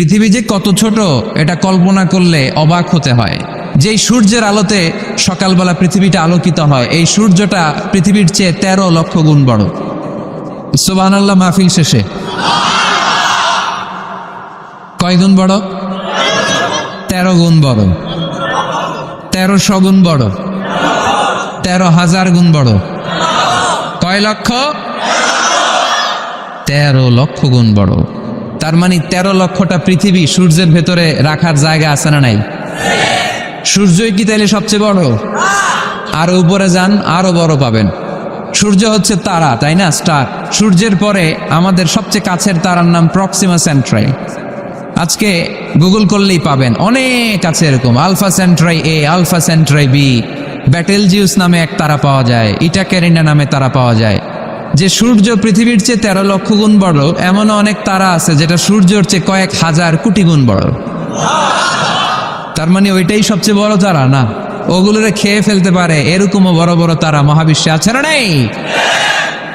পৃথিবী যে কত ছোট এটা কল্পনা করলে অবাক হতে হয়। যেই সূর্যের আলোতে সকালবেলা পৃথিবীটা আলোকিত হয়, এই সূর্যটা পৃথিবীর চেয়ে 13 লক্ষ গুণ বড়। সুবহানাল্লাহ মাহফিল শেষে কয় গুণ বড়? 13 গুণ বড়, 1300 গুণ বড়, 13,000 গুণ বড়। কয় লক্ষ? 13 লক্ষ গুণ বড়। তার মানে 13 লক্ষটা পৃথিবী সূর্যের ভেতরে রাখার জায়গা আছে না নাই? সূর্যই কি তাইলে সবচেয়ে বড়? আরো উপরে যান, আরো বড় পাবেন। সূর্য হচ্ছে তারা, তাই না? স্টার। সূর্যের পরে আমাদের সবচেয়ে কাছের তারার নাম প্রক্সিমা সেন্ট্রাই। আজকে গুগল করলেই পাবেন, অনেক আছে এরকম। আলফা সেন্ট্রাই এ, আলফা সেন্ট্রাই বি, ব্যাটেলজিউস নামে এক তারা পাওয়া যায়, ইটা ক্যারিনা নামে তারা পাওয়া যায়। যে সূর্য পৃথিবীর চেয়ে 13 লক্ষ গুণ বড়, এমন অনেক তারা আছে যেটা সূর্যের চেয়ে কয়েক হাজার কোটি গুণ বড়। তার মানে ওইটাই সবচেয়ে বড় তারা না? ওগুলোরে খেয়ে ফেলতে পারে এরকমও বড় বড় তারা মহাবিশ্বে আছে না নেই?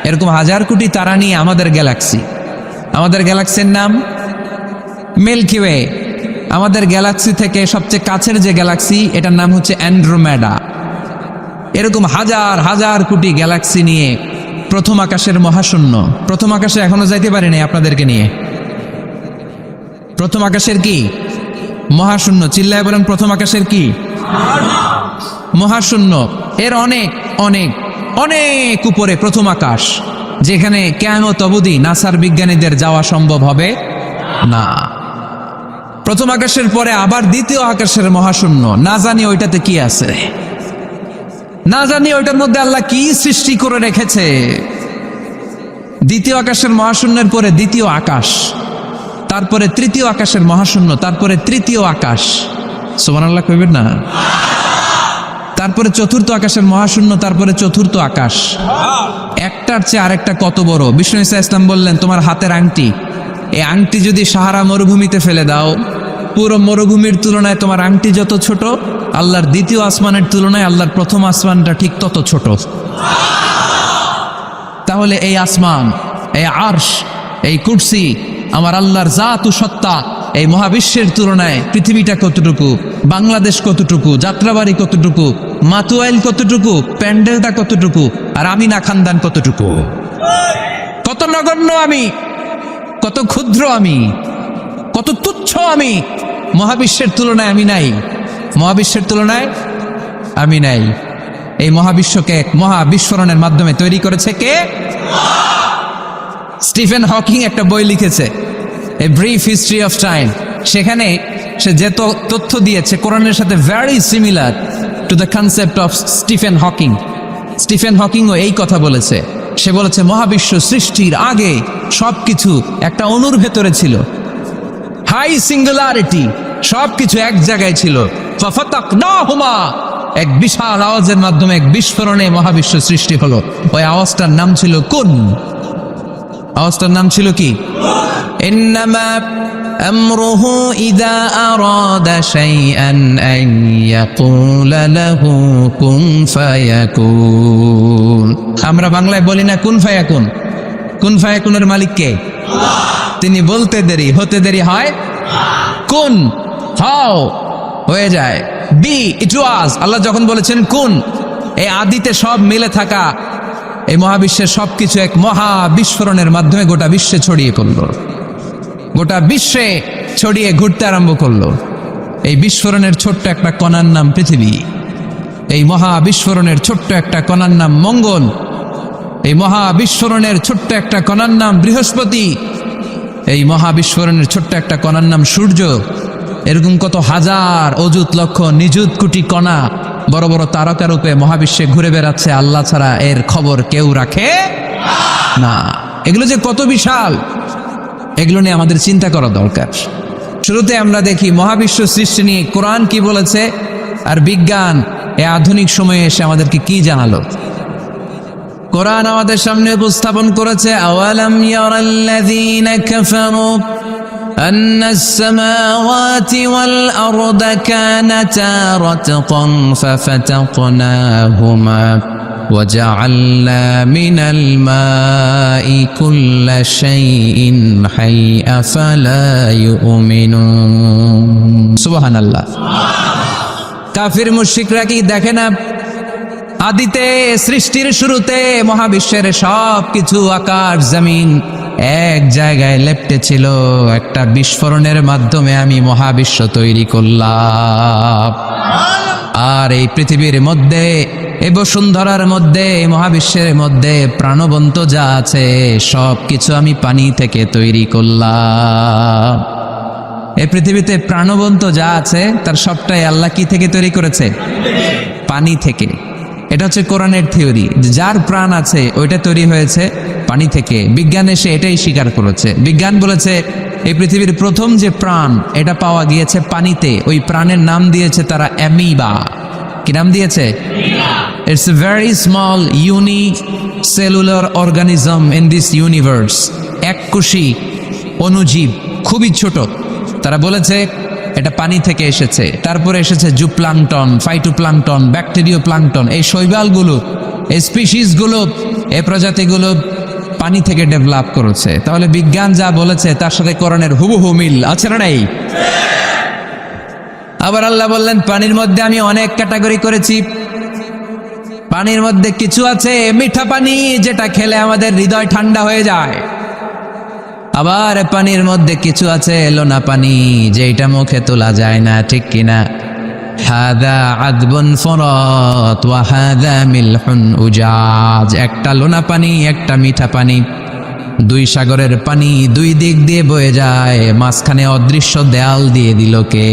এরকম হাজার কোটি তারা নিয়ে আমাদের গ্যালাক্সি। আমাদের গ্যালাক্সির নাম মিল্কি ওয়ে। আমাদের গ্যালাক্সি থেকে সবচেয়ে কাছের যে গ্যালাক্সি, এটার নাম হচ্ছে অ্যান্ড্রোমেডা। এরকম হাজার হাজার কোটি গ্যালাক্সি নিয়ে প্রথম আকাশের মহাশূন্য। প্রথম আকাশে এখনো যাইতে পারিনি আপনাদেরকে নিয়ে। প্রথম আকাশের কি? মহাশূন্য। চিল্লায় বলেন, প্রথম আকাশের কি? মহাশূন্য। এর অনেক অনেক অনেক উপরে প্রথম আকাশ, যেখানে কিয়ামত অবধি নাসার বিজ্ঞানীদের যাওয়া সম্ভব হবে না। প্রথম আকাশের পরে আবার দ্বিতীয় আকাশের মহাশূন্য। না জানি ওইটাতে কি আছে, না জানি ওইটার মধ্যে আল্লাহ কি সৃষ্টি করে রেখেছে। দ্বিতীয় আকাশের মহাশূন্যের পরে দ্বিতীয় আকাশ, তারপরে তৃতীয় আকাশের মহাশূন্য, তারপরে তৃতীয় আকাশ। সুবহানাল্লাহ কইবেন না? তারপরে চতুর্থ আকাশের মহাশূন্য, তারপরে চতুর্থ আকাশ। একটার চেয়ে আরেকটা কত বড়। বিষ্ণু ঈসা ইসলাম বললেন, তোমার হাতের আংটি, এই আংটি যদি সাহারা মরুভূমিতে ফেলে দাও, পুরো মরুভূমির তুলনায় তোমার আংটি যত ছোট, আল্লাহর দ্বিতীয় আসমানের তুলনায় আল্লাহর প্রথম আসমানটা ঠিক তত ছোট। তাহলে এই আসমান, এই আরশ, এই কুরসি, আমার আল্লাহর জাত ও সত্তা, এই মহাবিশ্বের তুলনায় পৃথিবীটা কতটুকু, বাংলাদেশ কতটুকু, যাত্রাবাড়ি কতটুকু, মাতুয়াইল কতটুকু, প্যান্ডেলটা কতটুকু, আর আমি না খানদান কতটুকু। কত নগণ্য আমি, কত ক্ষুদ্র আমি, কত তুচ্ছ আমি। মহাবিশ্বের তুলনায় আমি নাই, মহাবিশ্বের তুলনায় আমি নাই। এই মহাবিশ্বকে মহাবিস্ফোরণের মাধ্যমে তৈরি করেছে কে? স্টিফেন হকিং একটা বই লিখেছে, a brief history of time. সেখানে সে যে তথ্য দিয়েছে কোরআনের সাথে very similar to the concept of Stephen Hawking. স্টিফেন হকিংও এই কথা বলেছে। সে বলেছে মহাবিশ্ব সৃষ্টির আগে সবকিছু একটা অণুর ভেতরে ছিল, হাই সিঙ্গুলারিটি, সবকিছু এক জায়গায় ছিল। ফাফাতাকনাহুমা, এক বিশাল আওয়াজের মাধ্যমে এক বিস্ফোরণে মহাবিশ্ব সৃষ্টি হলো। ওই আওয়াজটার নাম ছিল কুন। আওয়াজটার নাম ছিল কি? ইন্নামা আমরুহু ইযা আরাদা শাইআন আন ইয়াকুলা লাহু কুন ফায়াকুন। আমরা বাংলায় বলি না কুন ফায়াকুন? কুন ফায়াকুনের মালিক কে? তিনি বলতে দেরি, হতে দেরি হয়। কুন, হাও, হয়ে যায়। বি, ইট ওয়াজ। আল্লাহ যখন বলেছেন কুন, এই আদিতে সব মিলে থাকা এই মহাবিশ্বের সবকিছু এক মহা বিস্ফোরণের মাধ্যমে গোটা বিশ্বে ছড়িয়ে পড়লো, গোটা বিশ্বে ছড়িয়ে ঘুরতে আরম্ভ করলো। এই বিস্ফোরণের ছোট্ট একটা কণার নাম পৃথিবী। এই মহা বিস্ফোরণের ছোট্ট একটা কণার নাম মঙ্গল। এই মহা বিস্ফোরণের ছোট্ট একটা কণার নাম বৃহস্পতি। এই মহা বিস্ফোরণের ছোট্ট একটা কণার নাম সূর্য। এরকম কত হাজার, অযুত, লক্ষ, নিযুত কোটি কণা বড় বড় তারকা রূপে মহাবিশ্বে ঘুরে বেড়াচ্ছে। আল্লাহ ছাড়া এর খবর কেউ রাখে না। এগুলো যে কত বিশাল, এগুলো নিয়ে আমাদের চিন্তা করা দরকার। শুরুতে আমরা দেখি মহাবিশ্ব সৃষ্টি নিয়ে কোরআন কি বলেছে, আর বিজ্ঞান এই আধুনিক সময়ে এসে আমাদেরকে কি জানালো। কোরআন আমাদের সামনে উপস্থাপন করেছে, আওয়ালাম ইয়ারাল্লাযীনা কাফারু আন্নাস সামাওয়াতি ওয়াল আরদা কানাতা রাতকান ফাফাতাকনাহুমা وجعلنا من الماء كل شيء حي أفلا يؤمنون سبحان الله কাফির মুশরিকরা কি দেখে না আদিতে সৃষ্টির শুরুতে মহাবিশ্বের সব কিছু আকাশ জমিন এক জায়গায় লেপ্টে ছিল একটা বিস্ফোরণের মাধ্যমে আমি মহাবিশ্ব তৈরি করলাম আর এই পৃথিবীর মধ্যে এই বসুন্ধরার মধ্যে মহাবিশ্বের মধ্যে প্রাণবন্ত যা আছে সব কিছু আমি পানি থেকে তৈরি করলাম এই পৃথিবীতে প্রাণবন্ত যা আছে তার সবটাই আল্লাহ কি থেকে তৈরি করেছে পানি থেকে এটা হচ্ছে কোরআনের থিওরি যার প্রাণ আছে ওইটা তৈরি হয়েছে পানি থেকে বিজ্ঞান এসে এটাই স্বীকার করেছে বিজ্ঞান বলেছে এই পৃথিবীর প্রথম যে প্রাণ এটা পাওয়া গিয়েছে পানিতে ওই প্রাণের নাম দিয়েছে তারা অ্যামিবা কি নাম দিয়েছে it's a very small unicellular organism in this universe এককোষী অণুজীব খুবই ছোট তারা বলেছে এটা পানি থেকে এসেছে তারপরে এসেছে জুপ্লাঙ্কটন ফাইটোপ্লাঙ্কটন ব্যাকটেরিয়া প্লাঙ্কটন এই শৈবালগুলো এই স্পিসিসগুলো এই প্রজাতিগুলো পানি থেকে ডেভেলপ করেছে তাহলে বিজ্ঞান যা বলেছে তার সাথে কোরআনের হুবহু মিল আছে না নাই আবার আল্লাহ বললেন পানির মধ্যে আমি অনেক ক্যাটাগরি করেছি পানির মধ্যে কিছু আছে মিঠা পানি যেটা খেলে আমাদের হৃদয় ঠান্ডা হয়ে যায় আবার পানির মধ্যে কিছু আছে লোনা পানি যেটা মুখে তোলা যায় না ঠিক কিনা হাদা আদবুন ফুরাত ওয়া হাদা মিলহুন উজাজ একটা লোনা পানি একটা মিঠা পানি দুই সাগরের পানি দুই দিক দিয়ে বয়ে যায় মাঝখানে অদৃশ্য দেয়াল দিয়ে দিল কে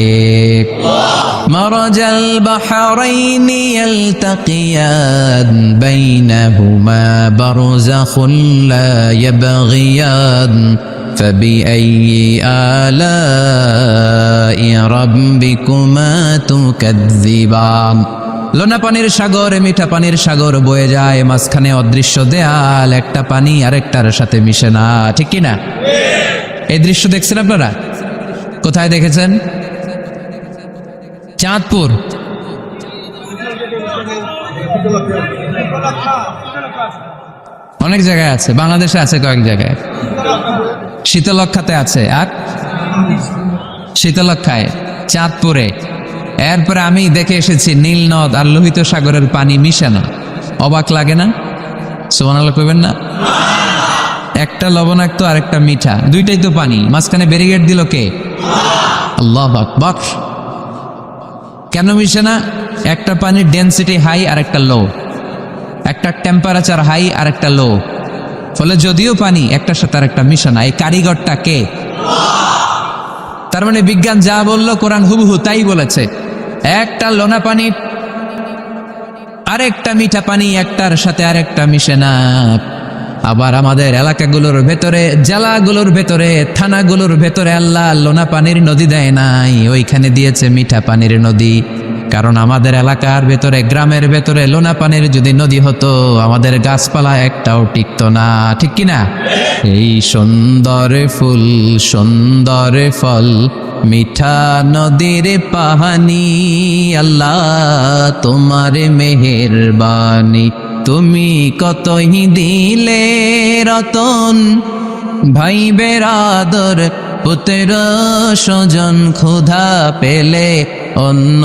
মারাজাল বাহরাইনি ইয়ালতাকিয়ান বাইনাহুমা বারযাখুন লা ইয়াবগিয়ান فبأي آلاء ربكما تكذبان লোনা পানির সাগর মিঠা পানির সাগর বয়ে যায় মাঝখানে অদৃশ্য দেয়াল একটা পানি আরেকটার সাথে মিশে না ঠিক কি না এই দৃশ্য দেখছেন আপনারা কোথায় দেখেছেন চাঁদপুর অনেক জায়গায় আছে বাংলাদেশে আছে কয়েক জায়গায় শীতলক্ষাতে আছে আর শীতলক্ষায় চাঁদপুরে এরপরে আমি দেখে এসেছি নীল নদ আর লোহিত সাগরের পানি মিশানো অবাক লাগে না সুবহানাল্লাহ কইবেন না একটা লবণাক্ত আর একটা মিঠা দুইটাই তো পানি মাঝখানে ব্যারিকেড দিল কে আল্লাহু আকবার কেন মিশে না একটা পানির ডেনসিটি হাই আর একটা লো একটা টেম্পারেচার হাই আর একটা লো ফলে যদিও পানি একটার সাথে আর একটা মিশে না এই কারিগরটা কে তার মানে বিজ্ঞান যা বললো কোরআন হুবহু তাই বলেছে একটা লোনা পানি আরেকটা মিঠা পানি একটার সাথে আরেকটা মিশে না আবার আমাদের এলাকাগুলোর ভেতরে জেলাগুলোর ভেতরে থানাগুলোর ভেতরে আল্লাহ লোনা পানির নদী দেয় নাই ওইখানে দিয়েছে মিঠা পানির নদী কারণ আমাদের এলাকার ভেতরে গ্রামের ভেতরে লোনা পানির যদি নদী হতো আমাদের গাছপালা একটাও টিকতো না ঠিক কিনা এই সুন্দর ফুল সুন্দর ফল মিঠা নদীর পাহানি আল্লাহ তোমার মেহেরবানি তুমি কতই দিলে রতন ভাই বেরাদর পুত্র স্বজন ক্ষুধা পেলে অন্য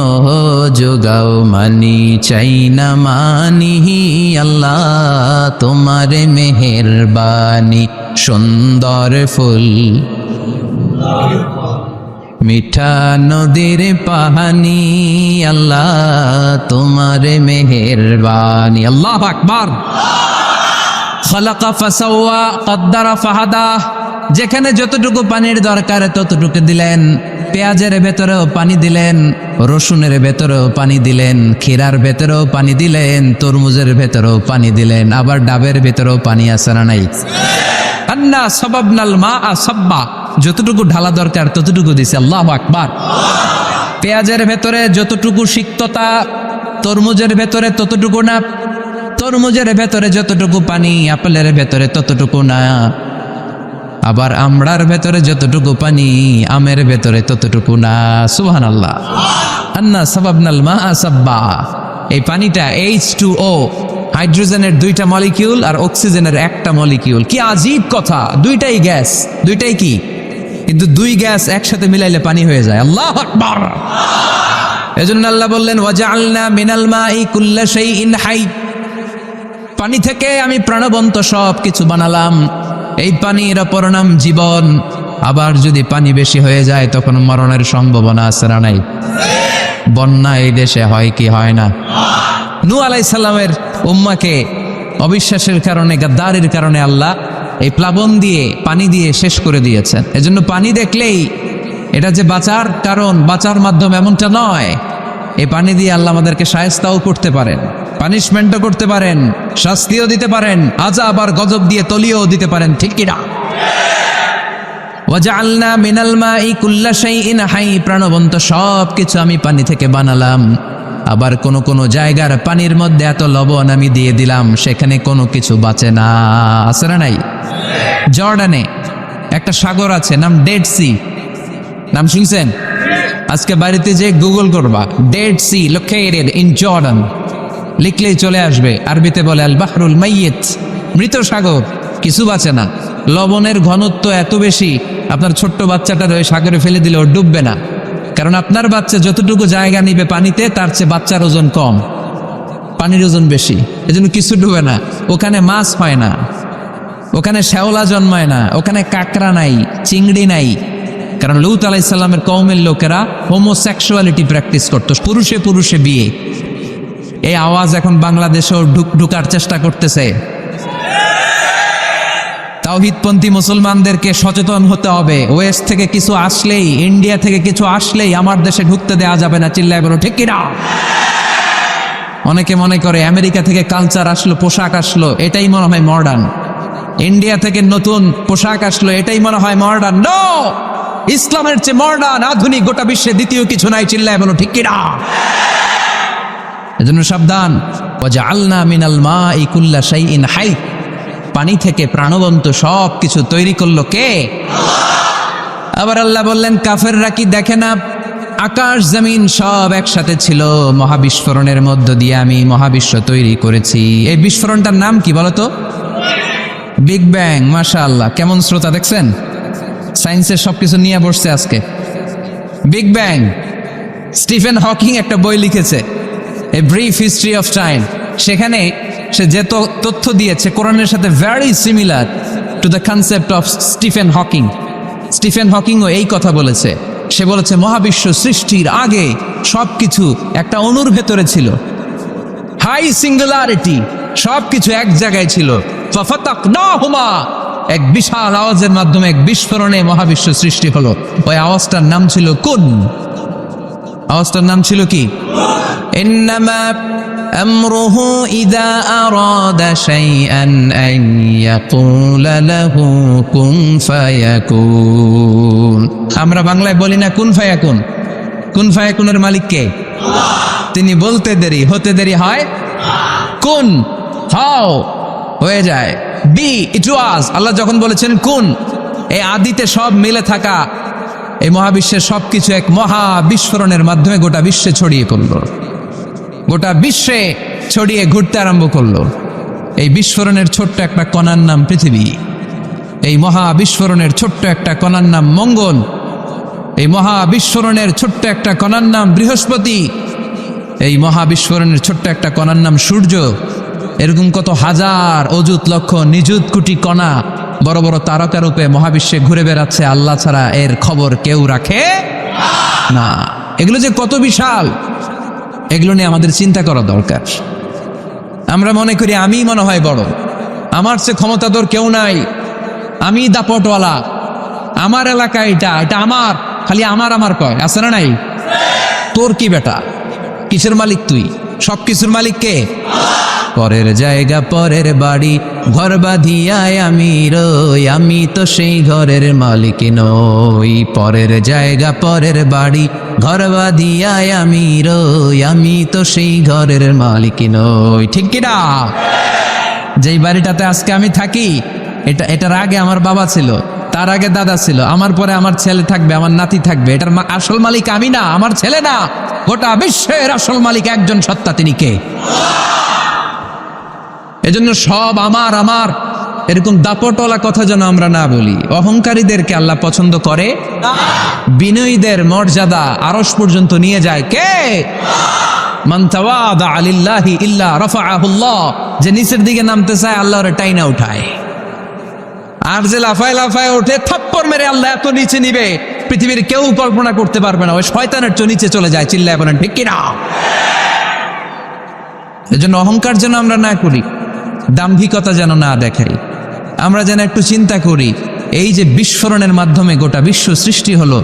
যোগাও মানি চাই না মানি আল্লাহ তোমার মেহেরবানি সুন্দর ফুল মিঠা নদীর পাহানি আল্লাহ তোমার মেহেরবানি আল্লাহু আকবার খালাকা ফাসাওয়া কদ্দারা ফাহাদা যেখানে যতটুকু পানির দরকার ততটুকু দিলেন পেঁয়াজের ভেতরেও পানি দিলেন রসুনের ভেতরেও পানি দিলেন ক্ষীরার ভেতরেও পানি দিলেন তরমুজের ভেতরেও পানি দিলেন আবার ডাবের ভেতরেও পানি আছে না নাই আন্না সাবাবনাল মাআ সাব্বা যতটুকু ঢালা দরকার ততটুকু দিছে আল্লাহু আকবার পেঁয়াজের ভেতরে যতটুকু সিক্ততা তরমুজের ভেতরে ততটুকু না তরমুজের ভেতরে যতটুকু পানি আপেলের ভেতরে ততটুকু না আবার আমড়ার ভেতরে যতটুকু পানি আমের ভেতরে ততটুকু না সুবহানাল্লাহ আন্না সাবাবনাল মাআ সাব্বা এই পানিটা H2O হাইড্রোজেনের 2টা মলিকিউল আর অক্সিজেনের 1টা মলিকিউল। কি আজীব কথা, 2টাই গ্যাস, 2টাই কি, কিন্তু 2 গ্যাস একসাথে মিলাইলে পানি হয়ে যায়। আল্লাহু আকবার। এজন্য আল্লাহ বললেন ওয়াজআলনা মিনাল মাই কুল্লা শাইইন হাই, পানি থেকে আমি প্রাণবন্ত সব কিছু বানালাম। এই পানির অপর নাম জীবন। আবার যদি পানি বেশি হয়ে যায় তখন মরণের সম্ভাবনা আছে না নাই? বন্যা এই দেশে হয় কি হয় না? নূহ আলাইহিস সালামের উম্মাকে অবিশ্বাসের কারণে, গাদ্দারির কারণে আল্লাহ এই প্লাবন দিয়ে, পানি দিয়ে শেষ করে দিয়েছেন। এজন্য পানি দেখলেই এটা যে বাঁচার কারণ, বাঁচার মাধ্যম এমনটা নয়। এই পানি দিয়ে আল্লাহ আমাদেরকে শায়েস্তাও করতে পারেন, পানিশমেন্টও করতে পারেন, শাস্তিও দিতে পারেন, আযাব আর গজব দিয়ে তলিয়েও দিতে পারেন, ঠিক কি না? ওয়াজআলনা মিনাল মাই কুল্লা শাইইন হাই, প্রাণবন্ত সব কিছু আমি পানি থেকে বানালাম। আবার কোন কোন জায়গার পানির মধ্যে এত লবণ আমি দিয়ে দিলাম, সেখানে কোনো কিছু বাঁচে না। আছে না নাই? জর্ডানে একটা সাগর আছে, নাম ডেড সি। নাম শুনছেন? আজকে বাড়িতে যে গুগল করবা, Dead Sea located in Jordan, লিখলেই চলে আসবে। আরবিতে বলে আল বাহরুল মাইয়িত, মৃত সাগর, কিছু বাঁচে না। লবণের ঘনত্ব এত বেশি, আপনার ছোট্ট বাচ্চাটার ওই সাগরে ফেলে দিলে ও ডুববে না, কারণ আপনার বাচ্চা যতটুকু জায়গা নিবে পানিতে, তার চেয়ে বাচ্চার ওজন কম, পানির ওজন বেশি, এজন্য কিছু ডুবে না। ওখানে মাছ হয় না, ওখানে শ্যাওলা জন্মায় না, ওখানে কাঁকড়া নাই, চিংড়ি নাই, কারণ লূত আলাইহিস সালামের কওমের লোকেরা হোমোসেক্সুয়ালিটি প্র্যাকটিস করতো, পুরুষে পুরুষে বিয়ে। এই আওয়াজ এখন বাংলাদেশেও ঢুকার চেষ্টা করতেছে। তাওহীদপন্থী মুসলমানদেরকে সচেতন হতে হবে। ওয়েস্ট থেকে কিছু আসলেই, ইন্ডিয়া থেকে কিছু আসলেই আমার দেশে ঢুকতে দেওয়া যাবে না। চিল্লায় বলো ঠিক কিনা? অনেকে মনে করে আমেরিকা থেকে কালচার আসলো, পোশাক আসলো, এটাই মনে হয় মডার্ন। ইন্ডিয়া থেকে নতুন পোশাক আসলো, এটাই মনে হয় মডার্ন। নো, ইসলামের চেয়ে মডার্ন, আধুনিক গোটা বিশ্বে দ্বিতীয় কিছু নাই। চিল্লায় বলো ঠিক কিনা? এজন্য সাবধান। ওয়াজআলনা মিনাল মাই কুল্লা শাইইন হাই, পানি থেকে প্রাণবন্ত সব কিছু তৈরি করলো কে? আবার আল্লাহ বললেন কাফেররা কি দেখে না, আকাশ জমিন সব একসাথে ছিল, মহাবিস্ফোরণের মধ্য দিয়ে আমি মহাবিশ্ব তৈরি করেছি। এই বিস্ফোরণটার নাম কি বলতো? Big bang. মাশাআল্লাহ, কেমন শ্রোতা দেখছেন? সায়েন্সের সবকিছু নিয়ে বসছে আজকে। Big bang. স্টিফেন হকিং একটা বই লিখেছে, a brief history of time. সেখানে সে যে তথ্য দিয়েছে কোরআনের সাথে very similar to the concept of Stephen Hawking. স্টিফেন হকিংও এই কথা বলেছে। সে বলেছে মহাবিশ্ব সৃষ্টির আগে সবকিছু একটা অণুর ভেতরে ছিল, হাই সিঙ্গুলারিটি, সবকিছু এক জায়গায় ছিল। ফাফাতাকনাহুমা, এক বিশাল আওয়াজের মাধ্যমে, এক বিস্ফোরণে মহাবিশ্ব সৃষ্টি হলো। ওই আওয়াজটার নাম ছিল কুন। আওয়াজটার নাম ছিল কি? ইন্নামা আমরুহু ইযা আরাদা শাইআন আন ইয়াকুলা লাহু কুন ফায়াকুন। আমরা বাংলায় বলি না কুন ফায়াকুন? কুন ফায়াকুনের মালিক কে? আল্লাহ। তিনি বলতে দেরি, হতে দেরি হয়। কুন, হাও, হয়ে যায়। বি, ইট ওয়াজ। আল্লাহ যখন বলেছেন কুন, এই আদিতে সব মিলে থাকা এই মহাবিশ্বের সবকিছু এক মহা বিস্ফোরণের মাধ্যমে গোটা বিশ্বে ছড়িয়ে পড়লো, গোটা বিশ্বে ছড়িয়ে ঘুরতে আরম্ভ করলো। এই বিস্ফোরণের ছোট্ট একটা কণার নাম পৃথিবী। এই মহা বিস্ফোরণের ছোট্ট একটা কণার নাম মঙ্গল। এই মহা বিস্ফোরণের ছোট্ট একটা কণার নাম বৃহস্পতি। এই মহা বিস্ফোরণের ছোট্ট একটা কণার নাম সূর্য। এরকম কত হাজার, অযুত, লক্ষ, নিযুত কোটি কণা বড় বড় তারকা রূপে মহাবিশ্বে ঘুরে বেড়াচ্ছে। আল্লাহ ছাড়া এর খবর কেউ রাখে না। এগুলো যে কত বিশাল, এগুলো নিয়ে আমাদের চিন্তা করা দরকার। আমরা মনে করি আমি মনে হয় বড়, আমার চেয়ে ক্ষমতাধর কেউ নাই, আমি দাপটওয়ালা, আমার এলাকা এটা, এটা আমার, খালি আমার আমার কয়। আছে না নাই? তোর কি বেটা? কিসের মালিক তুই? সব কিছুর মালিক কে? পরের জায়গা পরের বাড়ি, ঘর বাঁধিয়ায় আমি রই, আমি তো সেই ঘরের মালিক নই। পরের জায়গা পরের বাড়ি, ঘর বাঁধিয়ায় আমি রই, আমি তো সেই ঘরের মালিক নই। ঠিক কিনা? যেই বাড়িটাতে আজকে আমি থাকি, এটার আগে আমার বাবা ছিল, তার আগে দাদা ছিল, আমার পরে আমার ছেলে থাকবে, আমার নাতি থাকবে। এটার আসল মালিক আমি না, আমার ছেলে না, গোটা বিশ্বের আসল মালিক একজন সত্তা। তিনি কে? এজন্য সব আমার আমার এরকম দাপটওয়ালা কথা যেন আমরা না বলি। অহংকারীদেরকে আল্লাহ পছন্দ করে, বিনয়ীদের মর্যাদা আরশ পর্যন্ত নিয়ে যায় কে? মান তাওয়াদা লিল্লাহি ইল্লা রাফাআহুল্লাহ, যে নিচের দিকে নামতে চায় আল্লাহ ওরে টাইনা উঠায়। আর যে লাফায় লাফায় ওঠে থাপ্পড় মেরে আল্লাহ এত নিচে নিবে পৃথিবীর কেউ কল্পনা করতে পারবে না। ওই শয়তানের চেয়ে নিচে চলে যায়। চিল্লায় বলেন ঠিক কিনা? এজন্য অহংকার যেন আমরা না করি, দাম্ভিকতা যেন না দেখাই। আমরা যেন একটু চিন্তা করি, এই যে বিস্ফোরণের মাধ্যমে গোটা বিশ্ব সৃষ্টি হলো,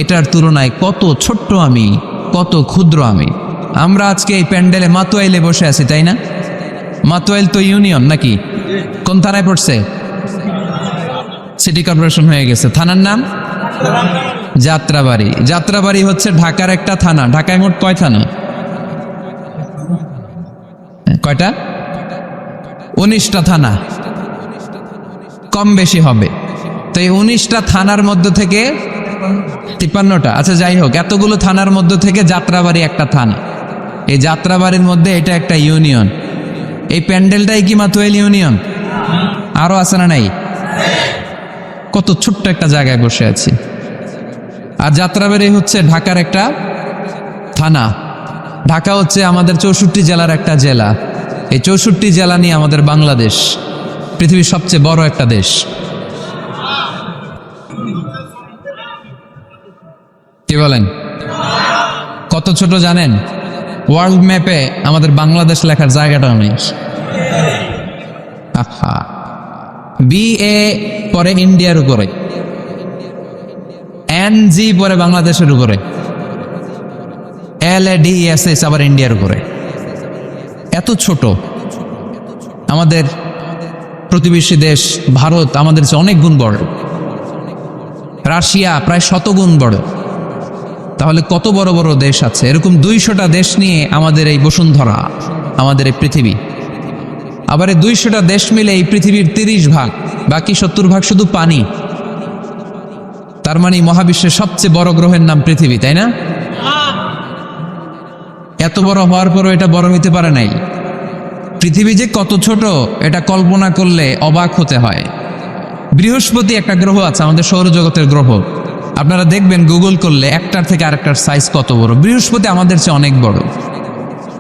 এটার তুলনায় কত ছোট্ট আমি, কত ক্ষুদ্র আমি। আমরা আজকে এই প্যান্ডেলে মাতুয়াইলে বসে আছি, তাই না? মাতুয়াইল তো ইউনিয়ন নাকি? কোন থানায় পড়ছে? সিটি কর্পোরেশন হয়ে গেছে। থানার নাম যাত্রাবাড়ি। যাত্রাবাড়ি হচ্ছে ঢাকার একটা থানা। ঢাকায় মোট কয় থানা? কয়টা? 19টা থানা, কম বেশি হবে। তো এই 19টা থানার মধ্য থেকে 53টা, আচ্ছা যাই হোক, এতগুলো থানার মধ্য থেকে যাত্রাবাড়ি একটা থানা। এই যাত্রাবাড়ির মধ্যে এটা একটা ইউনিয়ন। এই প্যান্ডেলটাই কি মাতুয়াইল ইউনিয়ন? আরো আছে না নাই? কত ছোট্ট একটা জায়গায় বসে আছি। আর যাত্রাবাড়ি হচ্ছে ঢাকার একটা থানা। ঢাকা হচ্ছে আমাদের 64 জেলার একটা জেলা। এই 64 জেলা নিয়ে আমাদের বাংলাদেশ পৃথিবীর সবচেয়ে বড় একটা দেশ। কি বলেন? কত ছোট জানেন? ওয়ার্ল্ড ম্যাপে আমাদের বাংলাদেশ লেখার জায়গাটাও নেই। আহা, BA পরে ইন্ডিয়ার উপরে, NG পরে বাংলাদেশের উপরে, LADESS আবার ইন্ডিয়ার উপরে। এত ছোট। আমাদের প্রতিবেশী দেশ ভারত আমাদের চেয়ে অনেক গুণ বড়। রাশিয়া প্রায় 100 গুণ বড়। তাহলে কত বড় বড় দেশ আছে। এরকম 200টা দেশ নিয়ে আমাদের এই বসুন্ধরা, আমাদের এই পৃথিবী। আবার এই 200টা দেশ মিলে এই পৃথিবীর 30 ভাগ, বাকি 70 ভাগ শুধু পানি। তার মানে মহাবিশ্বের সবচেয়ে বড় গ্রহের নাম পৃথিবী, তাই না? এত বড় হওয়ার পরও এটা বড় হইতে পারে নাই। পৃথিবী যে কত ছোট এটা কল্পনা করলে অবাক হতে হয়। বৃহস্পতি একটা গ্রহ আছে, আমাদের সৌরজগতের গ্রহ। আপনারা দেখবেন গুগল করলে একটার থেকে আরেকটার সাইজ কত বড়। বৃহস্পতি আমাদের চেয়ে অনেক বড়।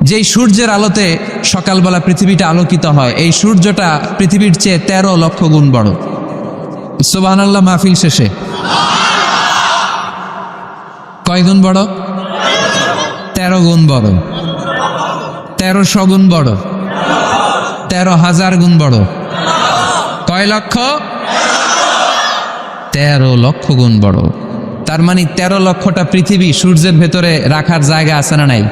যেই সূর্যের আলোতে সকালবেলা পৃথিবীটা আলোকিত হয়, এই সূর্যটা পৃথিবীর চেয়ে 13 লক্ষ গুণ বড়। সুবহানাল্লাহ মাহফিল শেষে কয় গুণ বড়? 13 গুণ বড়, 1300 গুণ বড়, 13,000 গুণ বড়। কয় লক্ষ? 13 লক্ষ গুণ বড়। তার মানে 13 লক্ষটা পৃথিবী সূর্যের ভেতরে রাখার জায়গা আছে না নাই?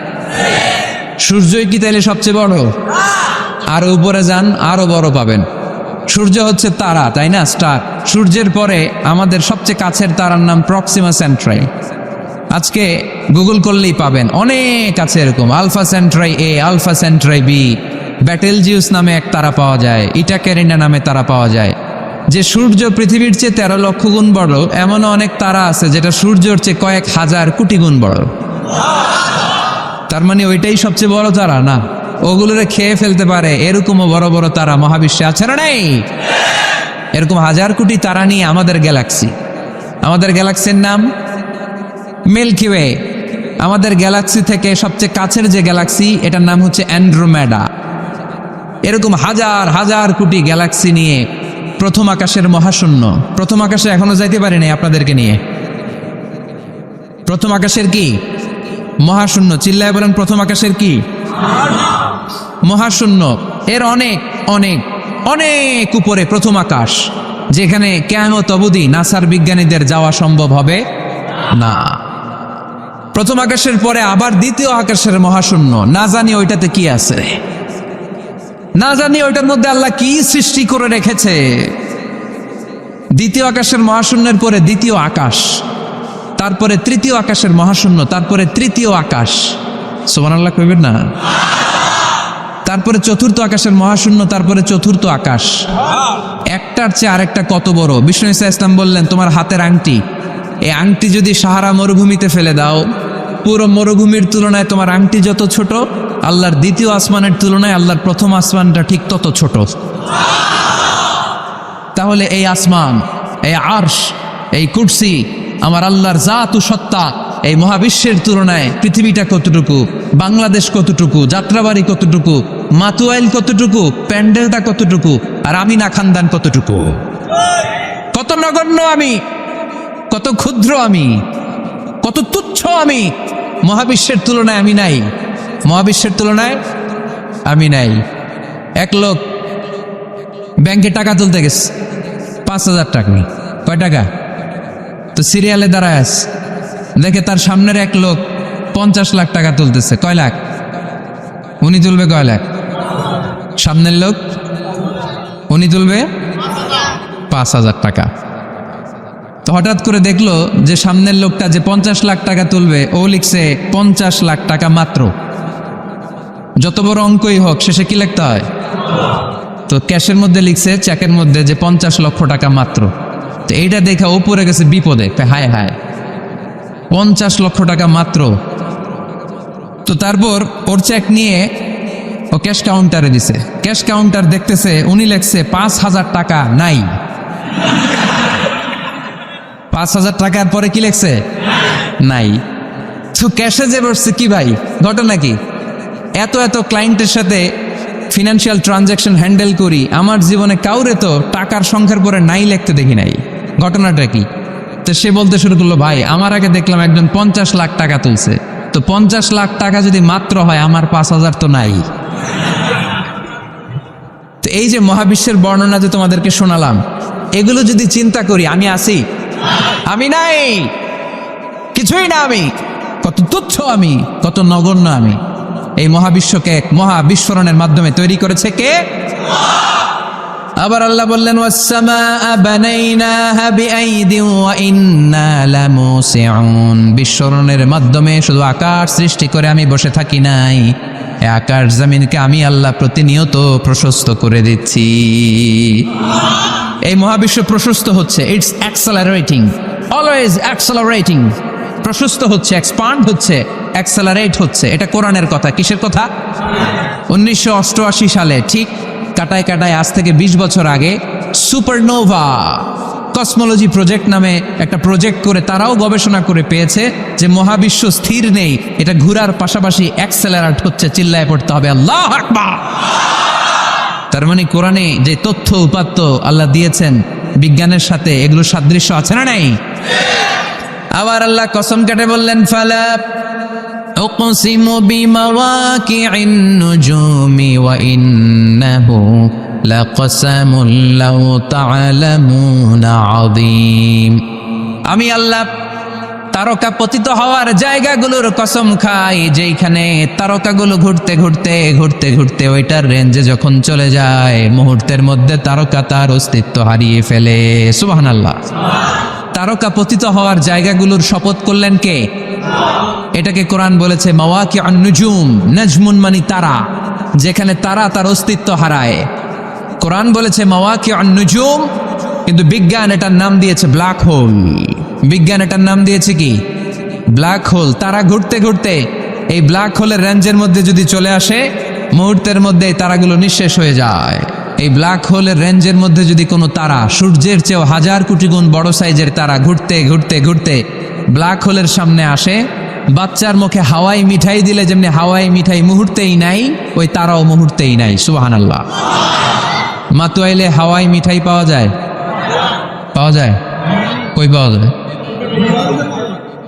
সূর্যই কি তাইলে সবচেয়ে বড়? আর উপরে যান, আরো বড় পাবেন। সূর্য হচ্ছে তারা, তাই না? স্টার। সূর্যের পরে আমাদের সবচেয়ে কাছের তারার নাম প্রক্সিমা সেন্ট্রাই। আজকে গুগল করলেই পাবেন, অনেক আছে এরকম। Alpha A, Alpha B, Betelgeuse নামে এক তারা পাওয়া যায়, ইটাক্যারিনা নামে তারা পাওয়া যায়। যে সূর্য পৃথিবীর চেয়ে 13 লক্ষ গুণ বড়, এমন অনেক তারা আছে যেটা সূর্যের চেয়ে কয়েক হাজার কোটি গুণ বড়। তার মানে ওইটাই সবচেয়ে বড় তারা না? ওগুলোরে খেয়ে ফেলতে পারে এরকমও বড় বড় তারা মহাবিশ্বে আছে না নাই? এরকম হাজার কোটি তারা নিয়ে আমাদের গ্যালাক্সি। আমাদের গ্যালাক্সির নাম মিল্কি ওয়ে। আমাদের গ্যালাক্সি থেকে সবচেয়ে কাছের যে গ্যালাক্সি, এটার নাম হচ্ছে অ্যান্ড্রোমেডা। এরকম হাজার হাজার কোটি গ্যালাক্সি নিয়ে প্রথম আকাশের মহাশূন্য। প্রথম আকাশে এখনো যাইতে পারি নাই আপনাদেরকে নিয়ে। প্রথম আকাশের কি? মহাশূন্য। চিল্লায় বলেন প্রথম আকাশের কি? মহাশূন্য। এর অনেক অনেক অনেক উপরে প্রথম আকাশ, যেখানে কিয়ামত অবধি নাসার বিজ্ঞানীদের যাওয়া সম্ভব হবে না। প্রথম আকাশের পরে আবার দ্বিতীয় আকাশের মহাশূন্য। না জানি ওইটাতে কি আছে, না জানি ওইটার মধ্যে আল্লাহ কি সৃষ্টি করে রেখেছে। দ্বিতীয় আকাশের মহাশূন্যের পরে দ্বিতীয় আকাশ, তারপরে তৃতীয় আকাশের মহাশূন্য, তারপরে তৃতীয় আকাশ। সুবহানাল্লাহ কইবেন না? তারপরে চতুর্থ আকাশের মহাশূন্য, তারপরে চতুর্থ আকাশ। একটার চেয়ে আরেকটা কত বড়। বিষ্ণু ঈসা ইসলাম বললেন, তোমার হাতের আংটি, এই আংটি যদি সাহারা মরুভূমিতে ফেলে দাও, পুরো মরুভূমির তুলনায় তোমার আংটি যত ছোট, আল্লাহর দ্বিতীয় আসমানের তুলনায় আল্লাহর প্রথম আসমানটা ঠিক তত ছোট। তাহলে এই আসমান, এই আরশ, এই কুরসি, আমার আল্লাহর জাত ও সত্তা, এই মহাবিশ্বের তুলনায় পৃথিবীটা কতটুকু, বাংলাদেশ কতটুকু, যাত্রাবাড়ি কতটুকু, মাতুয়াইল কতটুকু, প্যান্ডেলটা কতটুকু, আর আমি না খানদান কতটুকু, কত নগণ্য আমি, কত ক্ষুদ্র আমি, কত তুচ্ছ আমি। মহাবিশ্বের তুলনায় আমি নাই, মহাবিশ্বের তুলনায় আমি নাই। এক লোক ব্যাংকে টাকা তুলতে গেছে, 5,000 টাকা। কয় টাকা? তো সিরিয়ালে দাঁড়ায় আছে, দেখে তার সামনের এক লোক 50 লাখ টাকা তুলতেছে। কয় লাখ? উনি তুলবে কয় লাখ? সামনের লোক উনি তুলবে 5,000 টাকা। তো হঠাৎ করে দেখলো যে সামনের লোকটা যে 50 লাখ টাকা তুলবে, ও লিখছে 50 লাখ টাকা মাত্র। যত বড় অঙ্কই হোক শেষে কি লিখতে হয়? তো ক্যাশের মধ্যে লিখছে, চেকের মধ্যে, যে 50 লক্ষ টাকা মাত্র। তো এইটা দেখে ও পড়ে গেছে বিপদে, হায় হায়, 50 লক্ষ টাকা মাত্র। তো তারপর ওর চেক নিয়ে ও ক্যাশ কাউন্টারে দিছে। ক্যাশ কাউন্টার দেখতেছে, উনি লেখছে 5,000 টাকা নাই। 5,000 টাকার পরে কি লেখছে? নাই। তো ক্যাশে যে বসছে, কি ভাই ঘটনা কি? এত এত ক্লায়েন্টের সাথে ফিনান্সিয়াল ট্রানজ্যাকশন হ্যান্ডেল করি, আমার জীবনে কাউরে তো টাকার সংখ্যার পরে নাই লিখতে দেখি নাই, ঘটনাটা কি? তো সে বলতে শুরু করলো, ভাই আমার আগে দেখলাম একজন 50 লাখ টাকা তুলছে, তো 50 লাখ টাকা যদি মাত্র হয়, আমার 5,000 তো নাই। তো এই যে মহাবিশ্বের বর্ণনা যে তোমাদেরকে শোনালাম, এগুলো যদি চিন্তা করি, আমি আছি? আমি নাই, কিছুই না আমি, কত তুচ্ছ আমি, কত নগণ্য আমি। এই মহাবিশ্বকে এক মহা বিস্ফোরণের মাধ্যমে তৈরি করেছে কে? আবার আল্লাহ বললেন, ওয়াস-সামাআ বানাইনাহা বিআইদিন ওয়া ইন্না লামুসিউন। বিস্ফোরণের মাধ্যমে শুধু আকাশ সৃষ্টি করে আমি বসে থাকি নাই, এই আকাশ জমিনকে আমি আল্লাহ প্রতিনিয়ত প্রশস্ত করে দিচ্ছি। এই মহাবিশ্ব প্রশস্ত হচ্ছে, ইটস অ্যাক্সেলারেটিং, অলওয়েজ অ্যাক্সেলারেটিং। প্রশস্ত হচ্ছে, এক্সপান্ড হচ্ছে, অ্যাক্সেলারেট হচ্ছে। এটা কোরআনের কথা। কিসের কথা? 1988 সালে ঠিক কাটায় কাটায় আজ থেকে 20 বছর আগে সুপারনোভা কসমোলজি প্রজেক্ট নামে একটা প্রজেক্ট করে তারাও গবেষণা করে পেয়েছে যে মহাবিশ্ব স্থির নেই, এটা ঘোরার পাশাপাশি অ্যাক্সেলারেট হচ্ছে। চিল্লায় পড়তে হবে আল্লাহু আকবার। তার মানে কোরআনে যে তথ্য উপাত্ত আল্লাহ দিয়েছেন বিজ্ঞানের সাথে, এগুলো সাদৃশ্য আছে না নাই? আবার আল্লাহ কসম কেটে বললেন, ফালা উকসিমু বিমাওয়াকিইন নুজুমি ওয়া ইন্নাহু লাকসামুন লাউ তা'লামুনা আযীম। আমি আল্লাহ তারকা পতিত হওয়ার জায়গাগুলোর কসম খাই, যেখানে তারকাগুলো ঘুরতে ঘুরতে ঘুরতে ঘুরতে ওইটার রেঞ্জে যখন চলে যায়, মুহূর্তের মধ্যে তারকা তার অস্তিত্ব হারিয়ে ফেলে। সুবহানাল্লাহ। তারকা পতিত হওয়ার জায়গাগুলোর শপথ করলেন কে? এটাকে কোরআন বলেছে মাওয়াকিউন নুজুম। নাজমুন মানে তারা, যেখানে তারা তার অস্তিত্ব হারায়। কোরআন বলেছে মাওয়াকিউন নুজুম, কিন্তু বিজ্ঞান এটার নাম দিয়েছে ব্ল্যাক হোল। বিজ্ঞান এটার নাম দিয়েছে কি? Black hole. তারা ঘুরতে ঘুরতে এই ব্ল্যাক হোলের রেঞ্জের মধ্যে যদি চলে আসে, মুহূর্তের মধ্যে এই তারাগুলো নিঃশেষ হয়ে যায়। এই ব্ল্যাক হোলের রেঞ্জের মধ্যে যদি কোনো তারা সূর্যের চেয়েও 1000 কোটি গুণ বড় সাইজের তারা ঘুরতে ঘুরতে ঘুরতে ব্ল্যাক হোলের সামনে আসে, বাচ্চার মুখে হাওয়াই মিঠাই দিলে যেমনি হাওয়াই মিঠাই মুহূর্তেই নাই, ওই তারাও মুহূর্তেই নাই। সুবহানাল্লাহ। মাতুয়াইলে হাওয়াই মিঠাই পাওয়া যায়? পাওয়া যায়? কই পাওয়া যায়?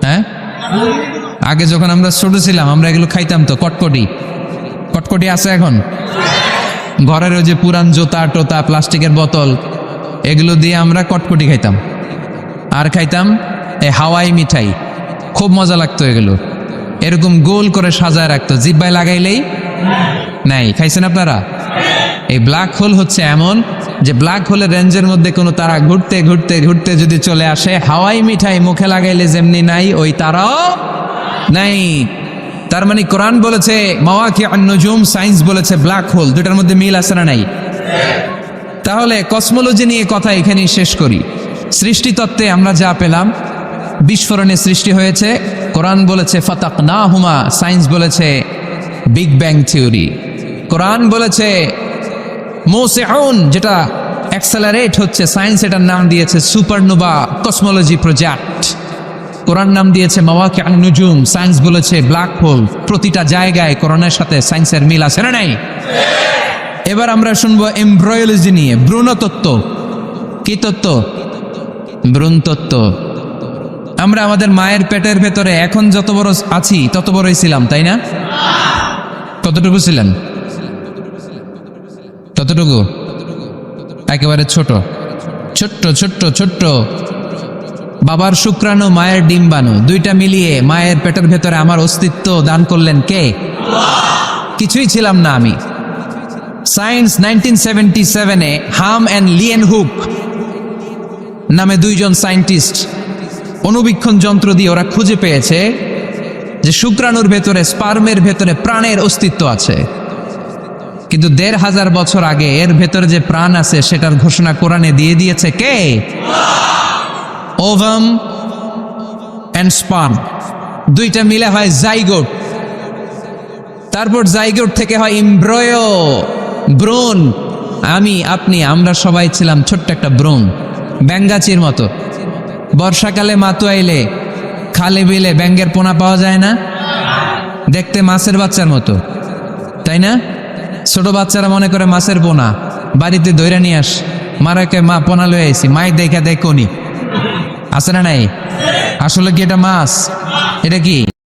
হ্যাঁ, আগে যখন আমরা ছোট ছিলাম আমরা এগুলো খাইতাম তো। কটকটি, কটকটি আছে এখন? ঘরের ওই যে পুরান জোতা টোতা প্লাস্টিকের বোতল, এগুলো দিয়ে আমরা কটকটি খাইতাম। আর খাইতাম এই হাওয়াই মিঠাই, খুব মজা লাগতো। এগুলো এরকম গোল করে সাজায় রাখতো, জিব্বায় লাগাইলেই নাই। খাইছেন আপনারা? এই ব্ল্যাক হোল হচ্ছে এমন যে ব্ল্যাক হোলের রেঞ্জের মধ্যে কোনো তারা ঘুরতে ঘুরতে ঘুরতে যদি চলে আসে, হাওয়াই মিঠাই মুখে লাগাইলে যেমনি নাই, ওই তারাও নাই। তার মানে কোরআন বলেছে মাওয়াকিউন নুজুম, সায়েন্স বলেছে ব্ল্যাক হোল। দুটার মধ্যে মিল আছে না নাই? তাহলে কসমোলজি নিয়ে কথা এখানেই শেষ করি। সৃষ্টিতত্ত্বে আমরা যা পেলাম, বিস্ফোরণে সৃষ্টি হয়েছে। কোরআন বলেছে ফাতাকনাহুমা, সায়েন্স বলেছে বিগ ব্যাং থিওরি। কোরআন বলেছে মোসেউন, যেটা অ্যাক্সেলারেট হচ্ছে, সায়েন্স এটার নাম দিয়েছে সুপারনোভা কসমোলজি প্রজেক্ট। কোরআন নাম দিয়েছে মাওয়াকি আন নুজুম, সায়েন্স বলেছে ব্ল্যাক হোল। প্রতিটা জায়গায় কোরআনের সাথে সায়েন্সের মিল আছে না নাই? এবার আমরা শুনবো এমব্রয়োলজি নিয়ে, ভ্রূণতত্ত্ব। কি তত্ত্ব? ভ্রূণতত্ত্ব। আমরা আমাদের মায়ের পেটের ভেতরে এখন যত বড় আছি তত বড়ই ছিলাম, তাই না? কতটুকু ছিলেন? ততটুকু, একেবারে ছোট ছোট্ট ছোট্ট ছোট্ট। বাবার শুক্রাণু মায়ের ডিম্বাণু দুইটা মিলিয়ে মায়ের পেটের ভেতরে আমার অস্তিত্ব দান করলেন কে? কিছুই ছিলাম না আমি। সায়েন্স 1977-এ হাম অ্যান্ড লিয়েন হুক নামে দুইজন সায়েন্টিস্ট অণুবীক্ষণ যন্ত্র দিয়ে ওরা খুঁজে পেয়েছে যে শুক্রাণুর ভেতরে, স্পার্মের ভেতরে প্রাণের অস্তিত্ব আছে। কিন্তু ১,৫০০ বছর আগে এর ভেতরে যে প্রাণ আছে সেটার ঘোষণা কোরআনে দিয়ে দিয়েছে কে? ওভাম অ্যান্ড স্পার্ম দুইটা মিলে হয় জাইগোট। তারপর জাইগোট থেকে হয় এমব্রয়ো, ভ্রূণ। আমি, আপনি, আমরা সবাই ছিলাম ছোট্ট একটা ভ্রূণ, ব্যাঙ্গাচির মতো। বর্ষাকালে মাতু আইলে খালে বিলে ব্যাঙ্গের পোনা পাওয়া যায় না? দেখতে মাছের বাচ্চার মতো, তাই না? ছোট বাচ্চারা মনে করে মাছের পোনা, বাড়িতে ধইরা নিয়ে আস, মারাকে মা পোনা লয়ে আইছি, মাই দেখা দেখনি আছে না নাই? আসলে কি এটা মাছ? এটা কি?